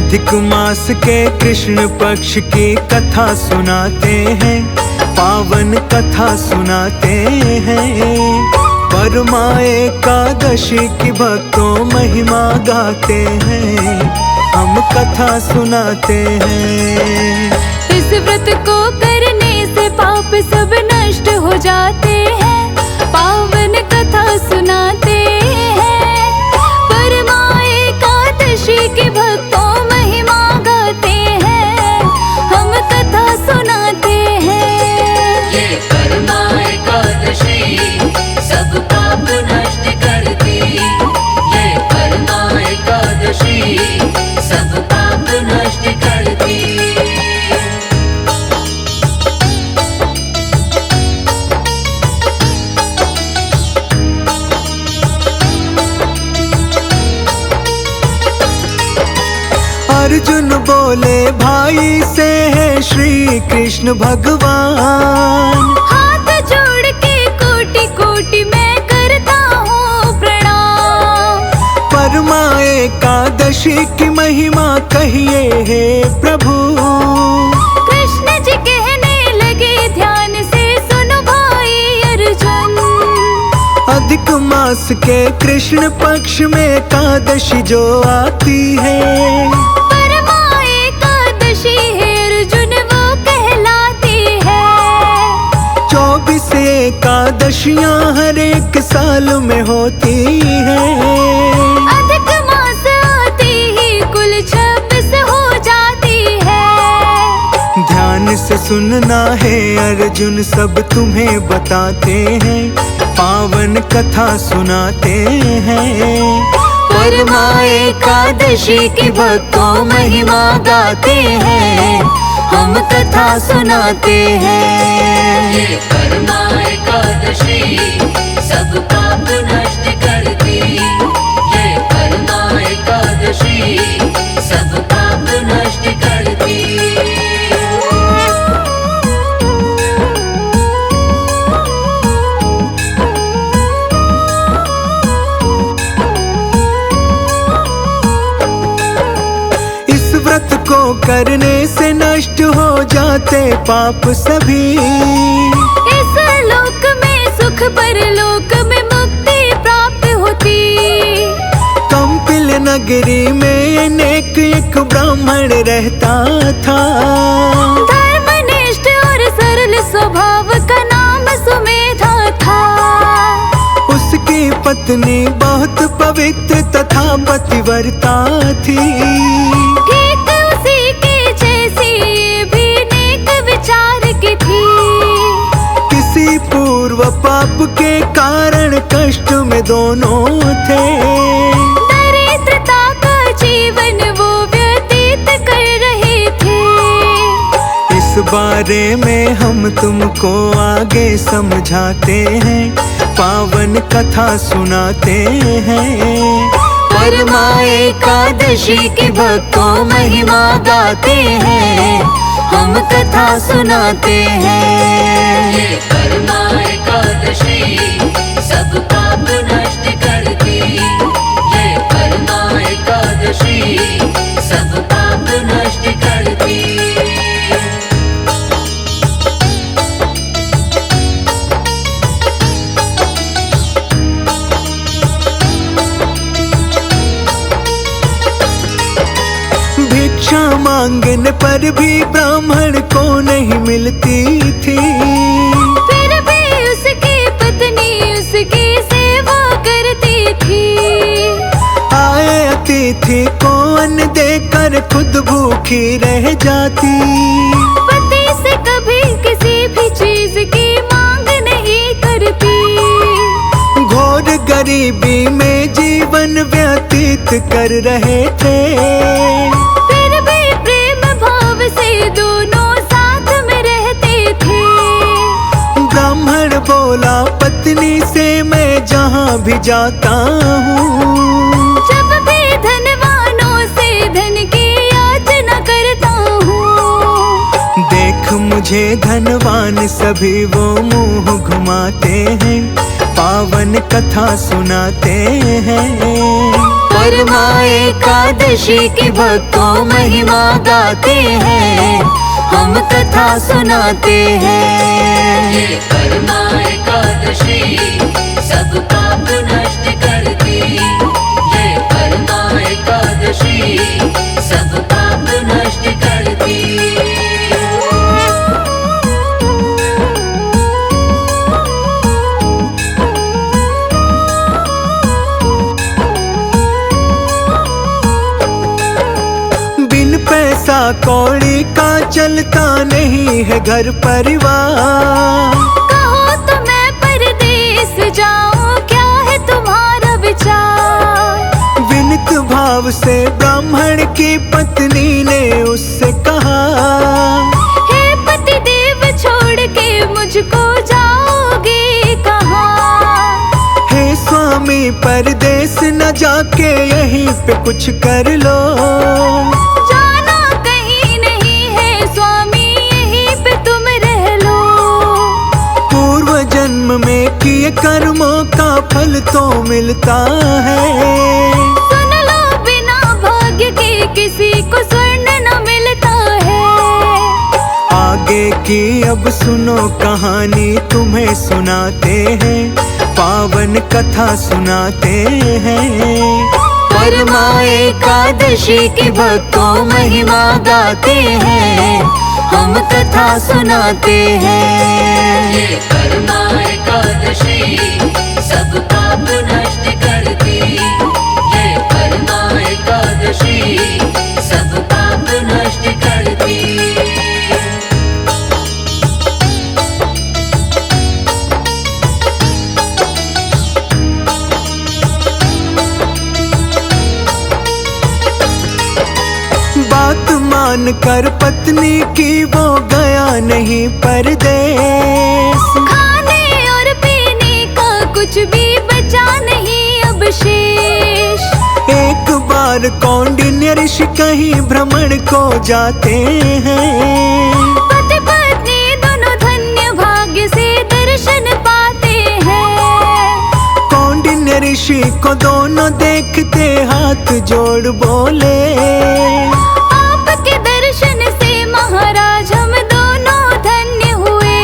अधिक मास के कृष्ण पक्ष की कथा सुनाते हैं, पावन कथा सुनाते हैं। परमा एकादशी की भक्तों महिमा गाते हैं, हम कथा सुनाते हैं। इस व्रत को करने से पाप सब नष्ट हो जाते हैं, पावन कथा सुनाते हैं। परमा एकादशी की भक्तों महिमा गाते हैं, हम कथा सुनाते हैं। ये परमा एकादशी सब पाप नष्ट करती, ये परमा एकादशी सब पाप नष्ट करती। अर्जुन बोले भाई से है श्री कृष्ण भगवान, हाथ जोड़ के कोटि कोटि मैं करता हूँ प्रणाम। परमा एकादशी की महिमा कहिए हे प्रभु। कृष्ण जी कहने लगे ध्यान से सुनो भाई अर्जुन। अधिक मास के कृष्ण पक्ष में एकादशी जो आती है, परमा एकादशी है अर्जुन वो कहलाती है। 24 एकादशियां हर एक साल में होती है। अधिक मास आती ही कुल 26 हो जाती है। ध्यान से सुनना है अर्जुन, सब तुम्हें बताते हैं, पावन कथा सुनाते हैं। परमा एकादशी की भक्तों महिमा गाते हैं, हम कथा सुनाते हैं। ये परमा एकादशी सब पाप नष्ट करती, ये परमा एकादशी सब पाप नष्ट करती। इस व्रत को करने से नष्ट हो जाते पाप सभी, इस लोक में सुख परलोक में मुक्ति प्राप्त होती। कंपिल नगरी में अनेक एक ब्राह्मण रहता था, धर्मनिष्ठ और सरल स्वभाव का नाम सुमेधा था। उसकी पत्नी बहुत पवित्र तथा पतिव्रता थी। ठीक उसी के जैसी ये भी नेक विचार की थी। किसी पूर्व पाप के कारण कष्ट में दोनों थे, दरिद्रता का जीवन वो व्यतीत कर रहे थे। इस बारे में हम तुमको आगे समझाते हैं, पावन कथा सुनाते हैं। परमा एकादशी की भक्तों महिमा गाते हैं, हम कथा सुनाते हैं। ये परमा एकादशी सब पाप नष्ट करती, ये परमा एकादशी सब पाप नष्ट करती। भिक्षा मांगने पर भी ब्राह्मण को नहीं मिलती थी, फिर भी उसकी पत्नी उसकी सेवा करती थी। आए अतिथि को अन्न देकर खुद भूखी रह जाती, पति से कभी किसी भी चीज की मांग नहीं करती। घोर गरीबी में जीवन व्यतीत कर रहे थे, फिर भी प्रेम भाव से दोनों साथ में रहते थे। ब्राह्मण बोला पत्नी से मैं जहाँ भी जाता हूँ, जब भी धनवानों से धन की याचना करता हूँ। देख मुझे धनवान सभी वो मुंह घुमाते हैं, पावन कथा सुनाते हैं। परमा एकादशी की भक्तों महिमा गाते हैं, हम कथा सुनाते हैं। ये परमा एकादशी सब पाप नष्ट करती, ये परमा एकादशी सब पाप नष्ट करती। पैसा कौड़ी का चलता नहीं है घर परिवार। कहो तो मैं परदेस जाऊं, क्या है तुम्हारा विचार। विनित भाव से ब्राह्मण की पत्नी ने उससे कहा, हे पति देव छोड़ के मुझको जाओगे कहाँ। हे स्वामी परदेस न जाके यहीं पे कुछ कर लो। में किए कर्मों का फल तो मिलता है। सुन लो बिना भाग्य के किसी को स्वर्ण न मिलता है। आगे की अब सुनो कहानी तुम्हें सुनाते हैं, पावन कथा सुनाते हैं। परमा एकादशी की भक्तों महिमा गाते हैं, हम कथा सुनाते हैं। ये परमा एकादशी सब पाप नष्ट करती, ये परमा एकादशी सब पाप नष्ट करती। बात मान कर पत्नी की वो गया नहीं परदेस। खाने और पीने का कुछ भी बचा नहीं अब शेष। एक बार कौंडिन्य ऋषि कहीं भ्रमण को जाते हैं। पति पत्नी दोनों धन्य भाग्य से दर्शन पाते हैं। कौंडिन्य ऋषि को दोनों देखते हाथ जोड़ बोले, आपके दर्शन से महाराज हम दोनों धन्य हुए।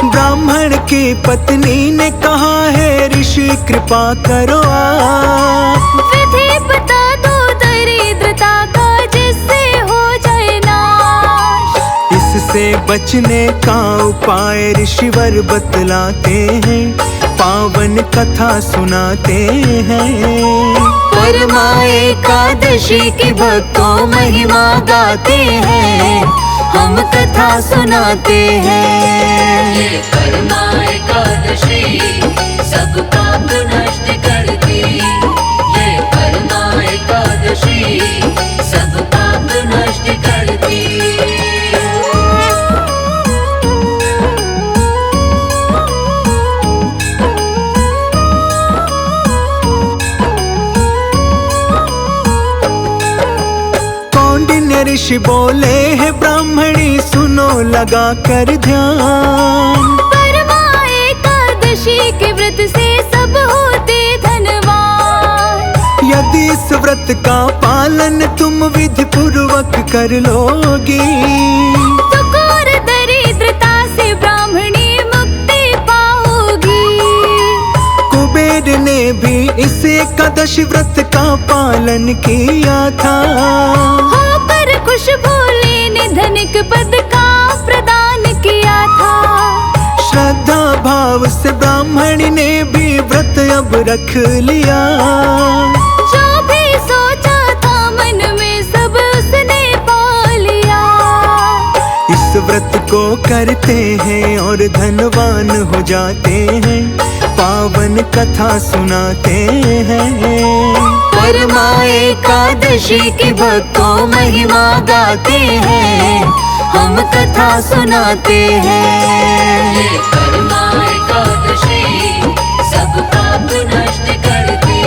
ब्राह्मण की पत्नी ने कहा है ऋषि कृपा करो आप। विधि बता दो दरिद्रता का जिससे हो जाए नाश। इससे बचने का उपाय ऋषिवर बतलाते हैं, पावन कथा सुनाते हैं। परमा एकादशी की भक्तों महिमा गाते हैं, हम कथा सुनाते हैं। ये परमा एकादशी सब पाप नष्ट करती, ये परमा एकादशी सब पाप नष्ट करती। ऋषि बोले है ब्राह्मणी सुनो लगा कर ध्यान। परमा एकादशी के व्रत से सब होते धनवान। यदि इस व्रत का पालन तुम विधि पूर्वक कर लोगी, तो घोर दरिद्रता से ब्राह्मणी मुक्ति पाओगी। कुबेर ने भी इस एकादशी व्रत का पालन किया था। खुश भोले ने धनिक पद का प्रदान किया था। श्रद्धा भाव से ब्राह्मणी ने भी व्रत अब रख लिया। जो भी सोचा था मन में सब उसने पा लिया। इस व्रत को करते हैं और धनवान हो जाते हैं, पावन कथा सुनाते हैं। परमा एकादशी की भक्तों महिमा गाते हैं, हम कथा सुनाते हैं। ये परमा एकादशी सब पाप नष्ट करती,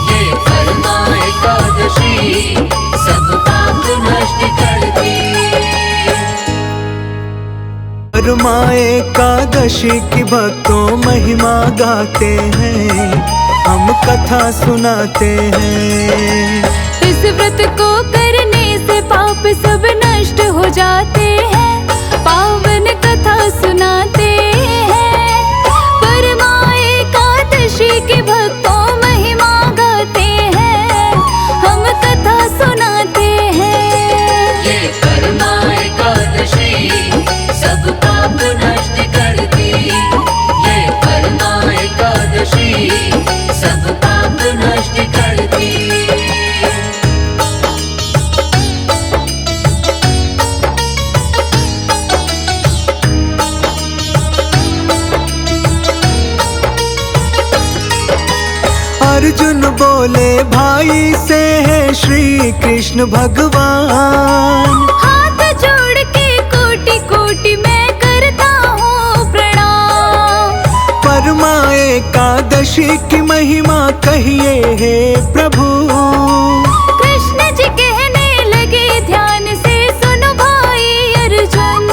ये परमा एकादशी सब पाप नष्ट करती। परमा एकादशी की भक्तों महिमा गाते हैं, हम कथा सुनाते हैं। इस व्रत को करने से पाप सब नष्ट हो जाते हैं, पावन कथा सुनाते हैं। परमा एकादशी की भक्तों महिमा गाते हैं, हम कथा सुनाते हैं। ये परमा एकादशी सब पाप नष्ट करती, ये परमा एकादशी सब पाप नष्ट करती। अर्जुन बोले भाई से है श्री कृष्ण भगवान, हाथ जोड़ के कोटि कोटि मैं करता हूँ प्रणाम। परमा एकादशी की महिमा कहिए हे प्रभु। कृष्ण जी कहने लगे ध्यान से सुनो भाई अर्जुन।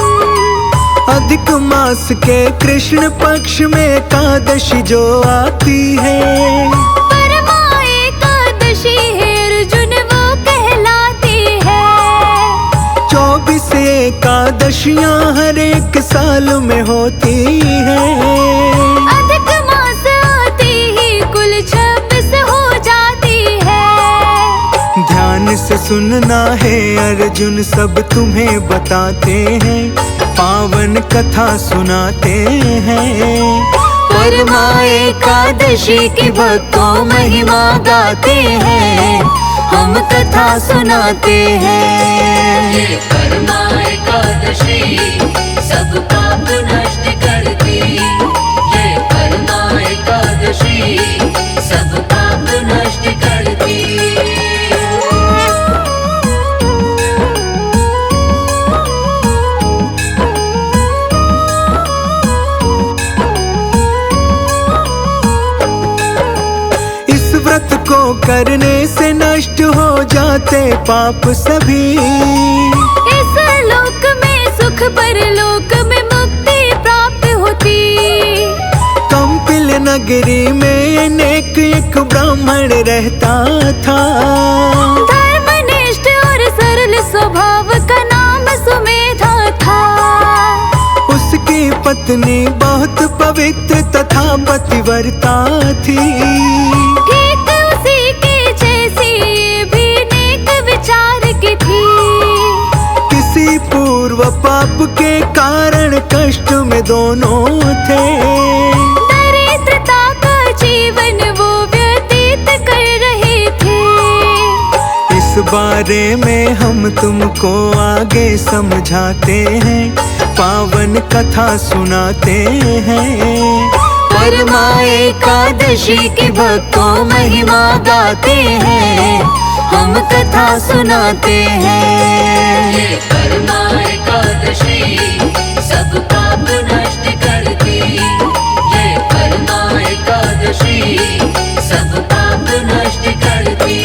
अधिक मास के कृष्ण पक्ष में एकादशी जो आती है, परमा एकादशी है अर्जुन वो कहलाती है। 24 एकादशियां हर एक साल में होती है। अधिक मास आती ही कुल 26 हो जाती है। ध्यान से सुनना है अर्जुन, सब तुम्हें बताते हैं, पावन कथा सुनाते हैं। परमा एकादशी की भक्तों महिमा गाते हैं, हम कथा सुनाते हैं। ये परमा एकादशी सब पाप नष्ट करती, ये परमा एकादशी सब पाप नष्ट करती। इस व्रत को करने से नष्ट हो जाते पाप सभी। इस लोक में सुख परलोक में मुक्ति प्राप्त होती। कंपिल नगरी में अनेक एक ब्राह्मण रहता था, धर्मनिष्ठ और सरल स्वभाव का नाम सुमेधा था। उसकी पत्नी बहुत पवित्र तथा पतिव्रता थी। ठीक उसी के जैसी ये भी नेक विचार की थी। किसी पूर्व पाप के कारण कष्ट में दोनों थे, दरिद्रता का जीवन वो व्यतीत कर रहे थे। इस बारे में हम तुमको आगे समझाते हैं, पावन कथा सुनाते हैं। परमा एकादशी की भक्तों महिमा गाते हैं, हम कथा सुनाते हैं। ये परमा एकादशी सब पाप नष्ट करती, ये परमा एकादशी सब पाप नष्ट करती।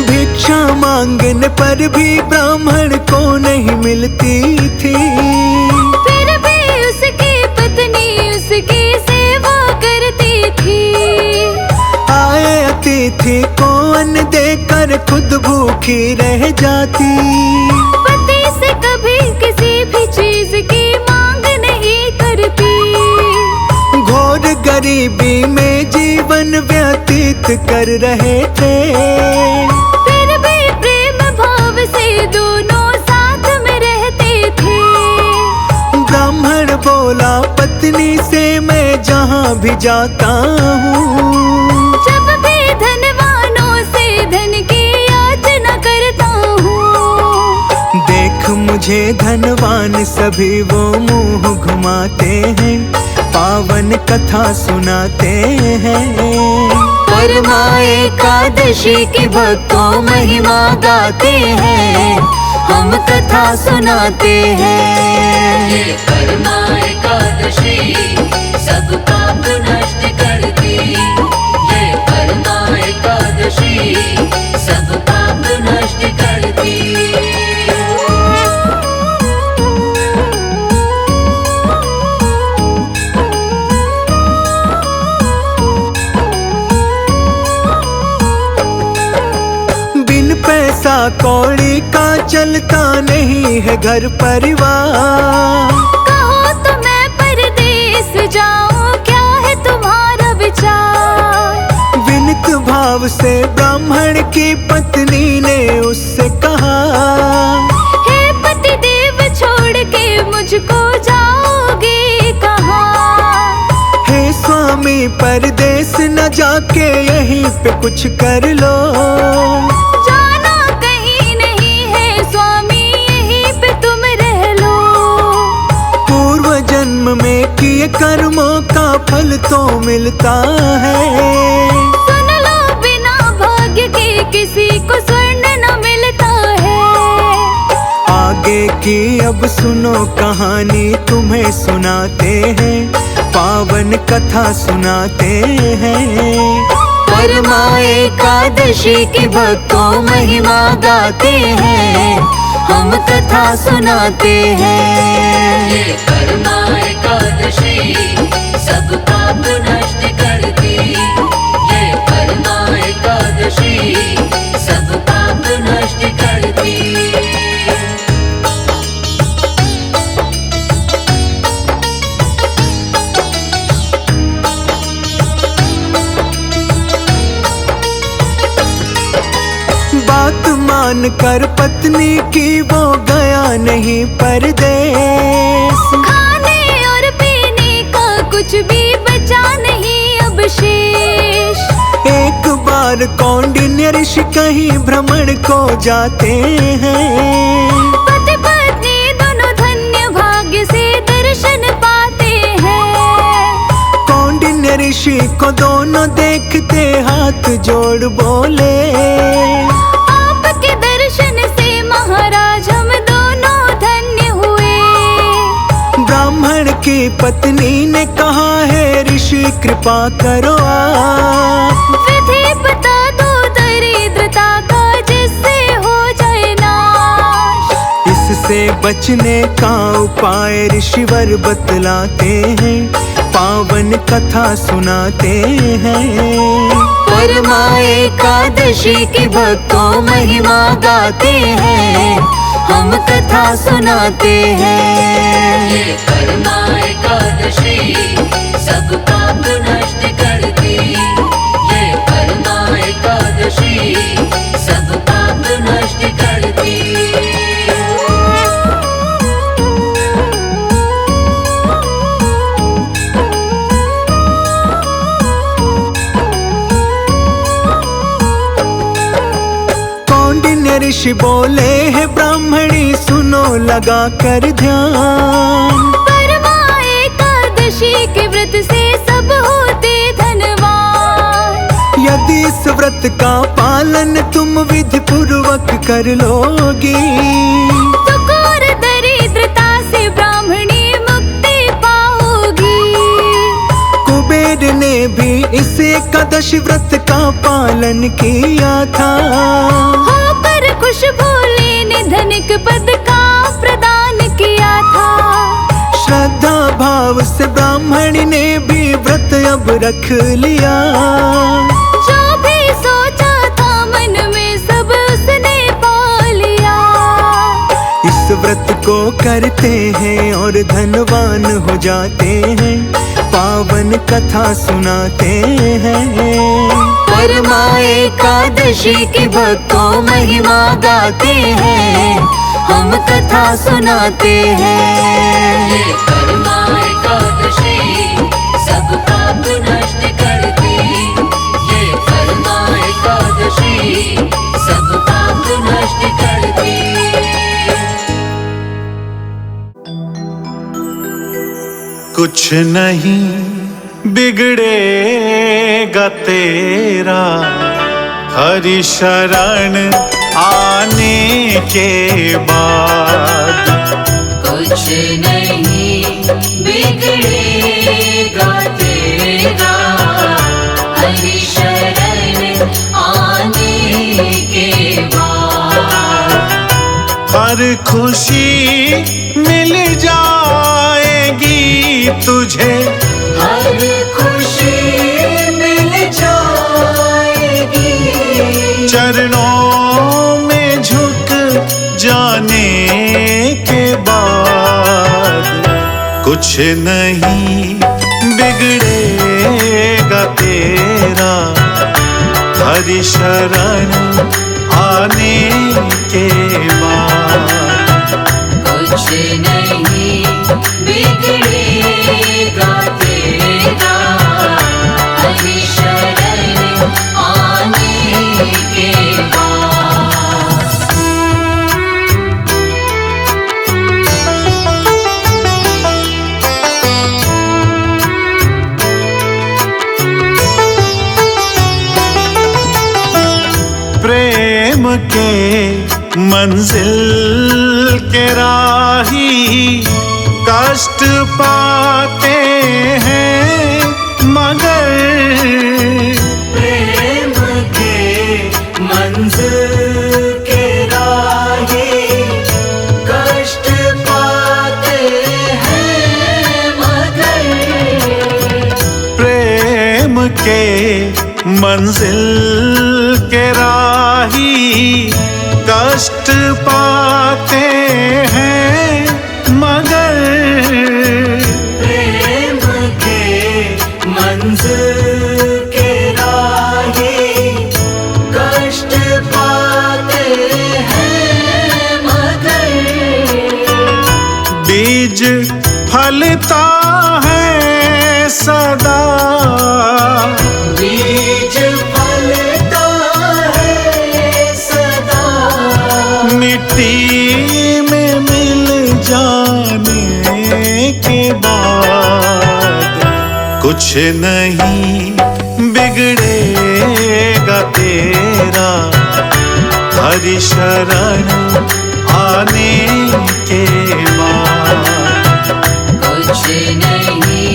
भिक्षा मांगने पर भी ब्राह्मण को नहीं मिलती थी, फिर भी उसकी पत्नी उसकी सेवा करती थी। आए अतिथि को अन्न देकर खुद भूखी रह जाती। पति से कभी किसी भी चीज की मांग नहीं करती। घोर गरीबी में जीवन व्यतीत कर रहे थे, फिर भी प्रेम भाव से दोनों साथ में रहते थे। ब्राह्मण बोला पत्नी से मैं जहाँ भी जाता हूँ, जब भी धनवानों से धन की याचना करता हूँ। देख मुझे धनवान सभी वो मुंह घुमाते हैं, पावन कथा सुनाते हैं। परमा एकादशी की भक्तों महिमा गाते हैं, हम कथा सुनाते हैं। ये परमा एकादशी सब पाप नष्ट करती, ये परमा एकादशी सब कौड़ी का चलता नहीं है घर परिवार। कहो तो मैं परदेस जाऊं, क्या है तुम्हारा विचार। विनित भाव से ब्राह्मण की पत्नी ने उससे कहा, हे पति देव छोड़ के मुझको जाओगे कहाँ। हे स्वामी परदेस न जाके यहीं पे कुछ कर लो। जाना कहीं नहीं है स्वामी, यहीं पे तुम रह लो। पूर्व जन्म में किए कर्मों का फल तो मिलता है। सुन लो बिना भाग्य के किसी को स्वर्ण न मिलता है। आगे की अब सुनो कहानी तुम्हें सुनाते हैं, पावन कथा सुनाते हैं। परमा एकादशी की भक्तों महिमा गाते हैं, हम कथा सुनाते हैं। ये परमा एकादशी सब पाप नष्ट करती। ये परमा एकादशी सब पाप नष्ट करती। बात मान कर पत्नी की वो गया नहीं परदेस। खाने और पीने का कुछ भी बचा नहीं अब शेष। एक बार कौंडिन्य ऋषि कहीं भ्रमण को जाते हैं। पति पत्नी दोनों धन्य भाग्य से दर्शन पाते हैं। कौंडिन्य ऋषि को दोनों देखते हाथ जोड़ बोले, आपके दर्शन से महाराज हम दोनों धन्य हुए। ब्राह्मण की पत्नी ने कहा है ऋषि कृपा करो आप। विधि बता दो दरिद्रता का जिससे हो जाए नाश। इससे बचने का उपाय ऋषिवर बतलाते हैं, पावन कथा सुनाते हैं। परमा एकादशी की भक्तों महिमा गाते हैं, हम कथा सुनाते हैं। ये परमा एकादशी सब पाप नष्ट करती। ये परमा एकादशी सब पाप नष्ट करती। कौंडिन्य ऋषि बोले है ब्राह्मणी सुनो लगा कर ध्यान। परमा एकादशी के व्रत से सब होते धनवान। यदि इस व्रत का पालन तुम विधि पूर्वक कर लोगी, तो घोर दरिद्रता से ब्राह्मणी मुक्ति पाओगी। कुबेर ने भी इस एकादशी व्रत का पालन किया था। होकर खुश भोले ने धनिक पद का प्रदान किया था। श्रद्धा भाव से ब्राह्मणी ने भी व्रत अब रख लिया। जो भी सोचा था मन में सब उसने पा लिया। इस व्रत को करते हैं और धनवान हो जाते हैं, पावन कथा सुनाते हैं। परमा एकादशी की भक्तों महिमा गाते हैं, हम कथा सुनाते हैं। ये परमा एकादशी सब पाप नष्ट करती। ये परमा एकादशी सब पाप नष्ट करती। कुछ नहीं बिगड़ेगा तेरा हरि शरण आने के बाद। कुछ नहीं बिगड़ेगा तेरा हरि शरण आने के बाद। हर खुशी मिल जाएगी तुझे, हर खुशी मिल जाएगी। चरणों में झुक कुछ नहीं बिगड़ेगा तेरा हरि शरण आने के बाद। कुछ नहीं बिगड़ेगा तेरा हरि शरण आने के बाद। प्रेम के मंजिल के राही कष्ट पाते हैं मगर प्रेम के मंजिल के राही कष्ट पाते हैं मगर प्रेम के मंजिल के राही कष्ट पाते हैं मगर प्रेम के मंजिल के राही कष्ट पाते हैं मगर बीज फलता है सदा बीज फलता है सदा मिट्टी में मिल जाने के बाद। कुछ नहीं बिगड़ेगा तेरा हरि शरण आने के बाद। कुछ नहीं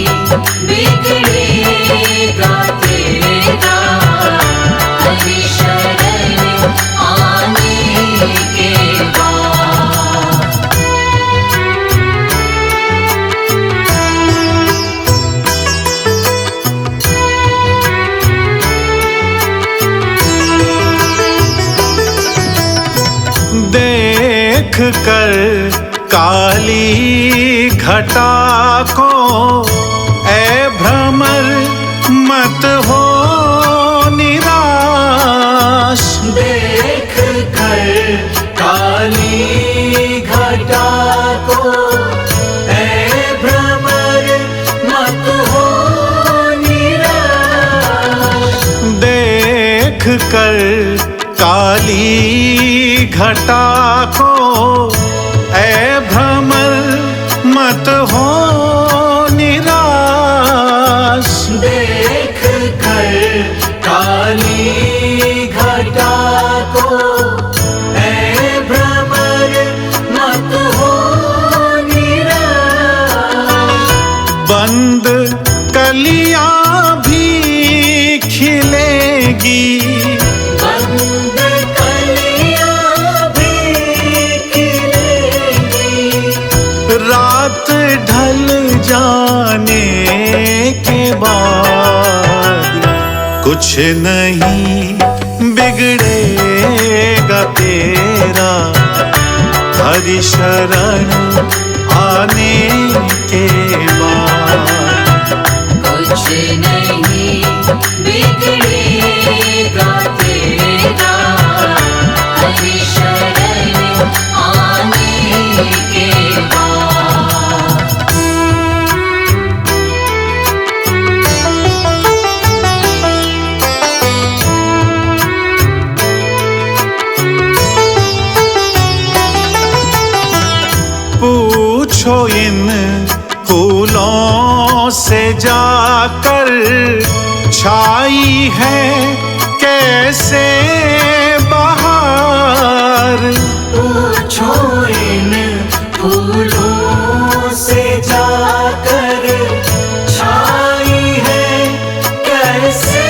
बिगड़ेगा तेरा हरि शरण आने के बाद। देख कर काली घटा को ऐ भ्रमर मत हो निराश। देख कर काली घटा को ऐ भ्रमर मत हो निराश। देख कर काली घटा को ऐ भ्रमर मत हो निराश। देख कर काली घटा को ऐ भ्रमर मत हो निराश। बंद कलियां भी खिलेगी बंद कलियां भी खिलेंगी रात ढल जाने के बाद। कुछ नहीं बिगड़ेगा तेरा हरि शरण आने के बाद। कुछ नहीं बिगड़ेगा तेरा हरि शरण आने के बाद। पूछो इन फूलों से जाकर छाई है कैसे बहार। पूछो इन फूलों से जाकर छाई है कैसे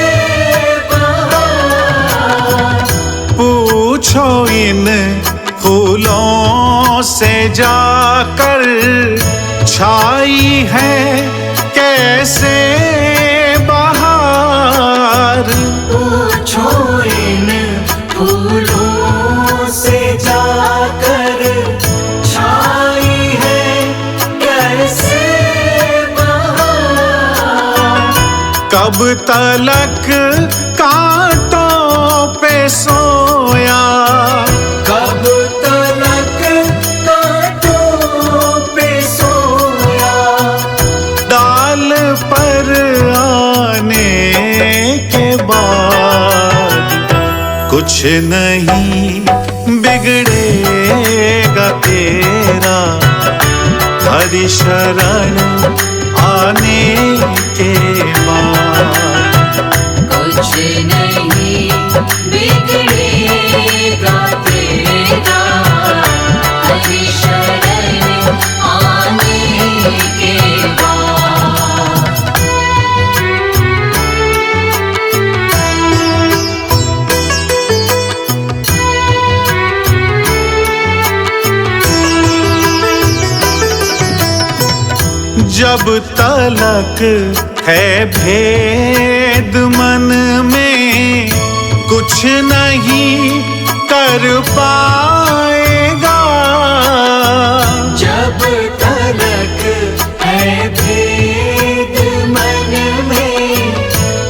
बहार। पूछो इन फूलों से जाकर छाई है कैसे बहार। पूछो इन फूलों से जाकर छाई है कैसे जब तलक कांटों पे सोया, कब तलक कांटों पे सोया, डाल पर आने के बाद कुछ नहीं बिगड़ेगा तेरा, हरि शरण आने के बाद। कुछ नहीं बिगड़ेगा तेरा, हरि शरण आने के बाद। जब तलक है भेद मन में, कुछ नहीं कर पाएगा। जब तलक है भेद मन में,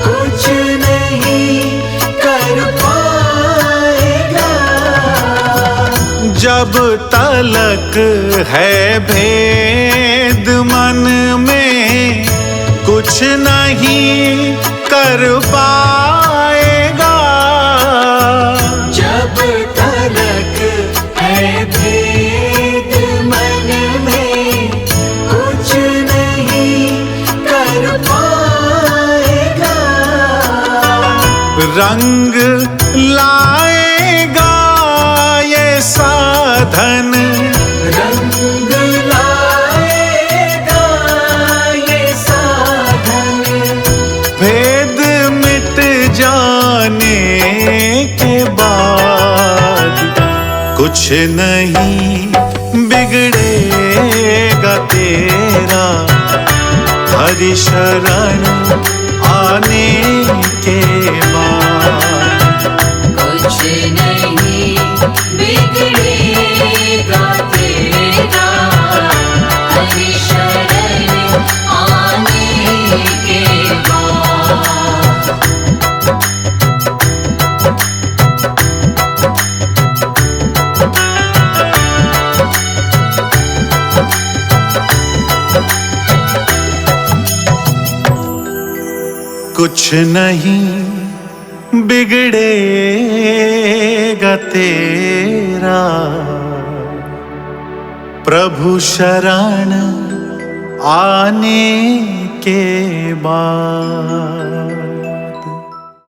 कुछ नहीं कर पाएगा। जब तलक है भेद मन में, कुछ नहीं कर पाएगा। जब तलक है भेद मन में, कुछ नहीं कर पाएगा। रंग लाएगा ये साधन, रंग लाएगा ये साधन, भेद मिट जाने के बाद कुछ नहीं बिगड़ेगा तेरा, हरि शरण आने के बाद। कुछ नहीं बिगड़ेगा तेरा, हरि शरण आने के बाद। कुछ नहीं बिगड़ेगा तेरा, प्रभु शरण आने के बाद।